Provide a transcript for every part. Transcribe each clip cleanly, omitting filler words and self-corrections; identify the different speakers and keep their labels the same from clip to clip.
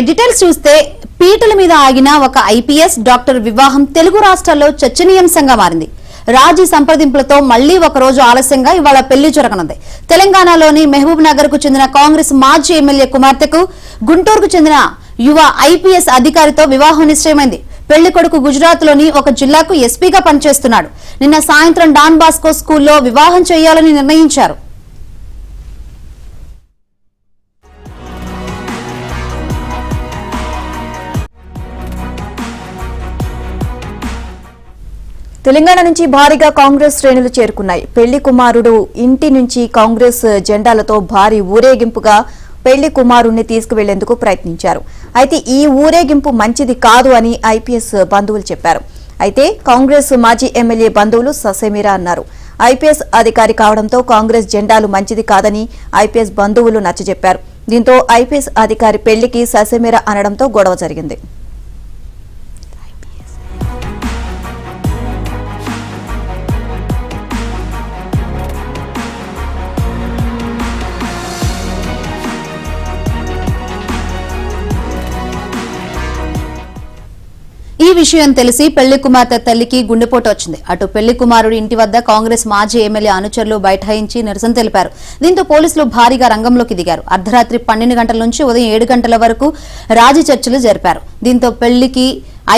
Speaker 1: Details చూస్తే పీటల మీద ఆగిన ఒక ఐపీఎస్ డాక్టర్ వివాహం తెలుగు రాష్ట్రాల్లో చర్చనీయాంశంగా మారింది. రాజీ సంప్రదింపులతో మళ్లీ ఒక రోజు ఆలస్యంగా ఇవాళ పెళ్లి జరగనుంది. తెలంగాణలోని మహబూబ్ నగర్ కు చెందిన కాంగ్రెస్ మాజీ ఎమ్మెల్యే కుమార్తెకు గుంటూరుకు చెందిన యువ ఐపీఎస్ అధికారితో వివాహం నిశ్చయమైంది. పెళ్లి కొడుకు గుజరాత్ లోని ఒక జిల్లాకు ఎస్పీగా పనిచేస్తున్నాడు. నిన్న సాయంత్రం డాన్ బాస్కో స్కూల్లో వివాహం చేయాలని నిర్ణయించారు.
Speaker 2: తెలంగాణ నుంచి భారీగా కాంగ్రెస్ శ్రేణులు చేరుకున్నాయి. పెళ్లి కుమారుడు ఇంటి నుంచి కాంగ్రెస్ జెండాలతో భారీ ఊరేగింపుగా పెళ్లి కుమారుణ్ణి తీసుకువెళ్లేందుకు ప్రయత్నించారు. అయితే ఈ ఊరేగింపు మంచిది కాదు అని ఐపీఎస్ బంధువులు చెప్పారు. అయితే కాంగ్రెస్ మాజీ ఎమ్మెల్యే బంధువులు ససేమిరా అన్నారు. ఐపీఎస్ అధికారి కావడంతో కాంగ్రెస్ జెండాలు మంచిది కాదని ఐపీఎస్ బంధువులు నచ్చజెప్పారు. దీంతో ఐపీఎస్ అధికారి పెళ్లికి ససేమిరా అనడంతో గొడవ జరిగింది.
Speaker 1: ఈ విషయం తెలిసి పెళ్లి కుమార్తె తల్లికి గుండెపోటు వచ్చింది. అటు పెళ్లి కుమారుడి ఇంటి వద్ద కాంగ్రెస్ మాజీ ఎమ్మెల్యే అనుచరులు బైఠాయించి నిరసన తెలిపారు. దీంతో పోలీసులు భారీగా రంగంలోకి దిగారు. అర్ధరాత్రి 12 గంటల నుంచి ఉదయం 7 గంటల వరకు రాజీ చర్చలు జరిపారు. దీంతో పెళ్లికి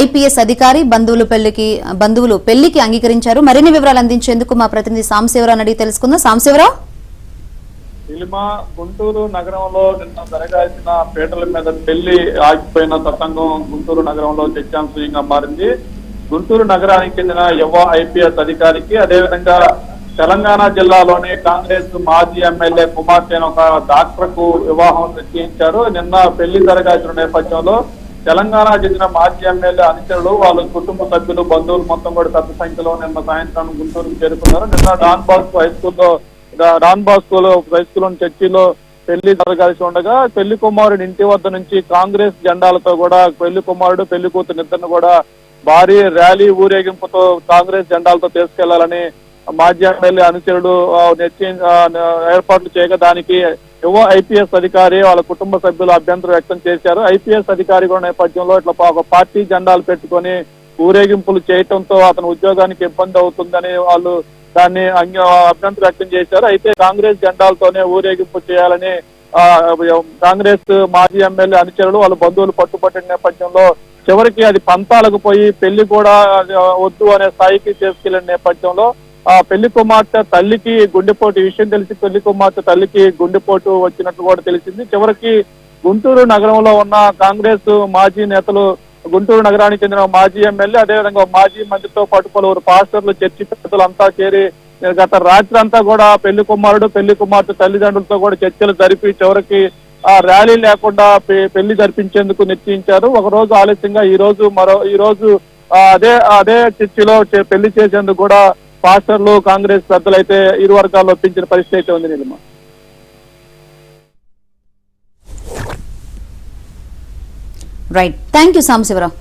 Speaker 1: ఐపీఎస్ అధికారి బంధువులు పెళ్లికి అంగీకరించారు. మరిన్ని వివరాలు అందించేందుకు మా ప్రతినిధి సాంశివరావు అడిగి తెలుసుకుందాం. సాంశివరావు,
Speaker 3: గుంటూరు నగరంలో నిన్న జరగాల్సిన పీటల మీద పెళ్లి ఆగిపోయిన తతంగం గుంటూరు నగరంలో చర్చాంశంగా మారింది. గుంటూరు నగరానికి చెందిన యువ ఐపీఎస్ అధికారికి, అదేవిధంగా తెలంగాణ జిల్లాలోని కాంగ్రెస్ మాజీ ఎమ్మెల్యే కుమార్తె ఒక డాక్టర్ కు వివాహం నిశ్చయించారు. నిన్న పెళ్లి జరగాల్సిన నేపథ్యంలో తెలంగాణ చెందిన మాజీ ఎమ్మెల్యే అనుచరులు, వాళ్ళ కుటుంబ సభ్యులు, బంధువులు మొత్తం కూడా పెద్ద సంఖ్యలో నిన్న సాయంత్రం గుంటూరుకు చేరుకున్నారు. నిన్న డాన్ బాస్కో హై స్కూల్ చర్చిలో పెళ్లి జరగాల్సి ఉండగా పెళ్లి కుమారుడి ఇంటి వద్ద నుంచి కాంగ్రెస్ జెండాలతో కూడా పెళ్లి కుమారుడు పెళ్లి కూతురు ఇద్దరిని కూడా భారీ ర్యాలీ ఊరేగింపుతో కాంగ్రెస్ జెండాలతో తీసుకెళ్లాలని మాజీ ఎమ్మెల్యే అనుచరుడు ఏర్పాట్లు చేయగా దానికి యువ ఐపీఎస్ అధికారి వాళ్ళ కుటుంబ సభ్యులు అభ్యంతరం వ్యక్తం చేశారు. ఐపీఎస్ అధికారి కూడా నేపథ్యంలో ఇట్లా ఒక పార్టీ జెండాలు పెట్టుకొని ఊరేగింపులు చేయటంతో అతని ఉద్యోగానికి ఇబ్బంది అవుతుందని వాళ్ళు దాన్ని అభ్యంతరం వ్యక్తం చేశారు. అయితే కాంగ్రెస్ జెండాలతోనే ఊరేగింపు చేయాలని కాంగ్రెస్ మాజీ ఎమ్మెల్యే అనుచరులు వాళ్ళ బంధువులు పట్టుబట్టిన నేపథ్యంలో చివరికి అది పంతాలకు పోయి పెళ్లి కూడా వద్దు అనే స్థాయికి తీసుకెళ్లిన నేపథ్యంలో పెళ్లి కుమార్తె తల్లికి గుండెపోటు విషయం తెలిసి పెళ్లి కుమార్తె తల్లికి గుండెపోటు వచ్చినట్లు కూడా తెలిసింది. చివరికి గుంటూరు నగరంలో ఉన్న కాంగ్రెస్ మాజీ నేతలు, గుంటూరు నగరానికి చెందిన మాజీ ఎమ్మెల్యే, అదేవిధంగా మాజీ మంత్రితో పాటు పలువురు పాస్టర్లు, చర్చి పెద్దలు అంతా చేరి గత రాత్రి అంతా కూడా పెళ్లి కుమారుడు పెళ్లి కుమార్తె తల్లిదండ్రులతో కూడా చర్చలు జరిపి చివరికి ర్యాలీ లేకుండా పెళ్లి జరిపించేందుకు నిశ్చయించారు. ఒక రోజు ఆలస్యంగా ఈ రోజు అదే చర్చిలో పెళ్లి చేసేందుకు కూడా పాస్టర్లు, కాంగ్రెస్ పెద్దలు అయితే ఇరు వర్గాల్లో ఒప్పించిన పరిస్థితి అయితే ఉంది. Nilima
Speaker 1: right, thank you Sambasivarao.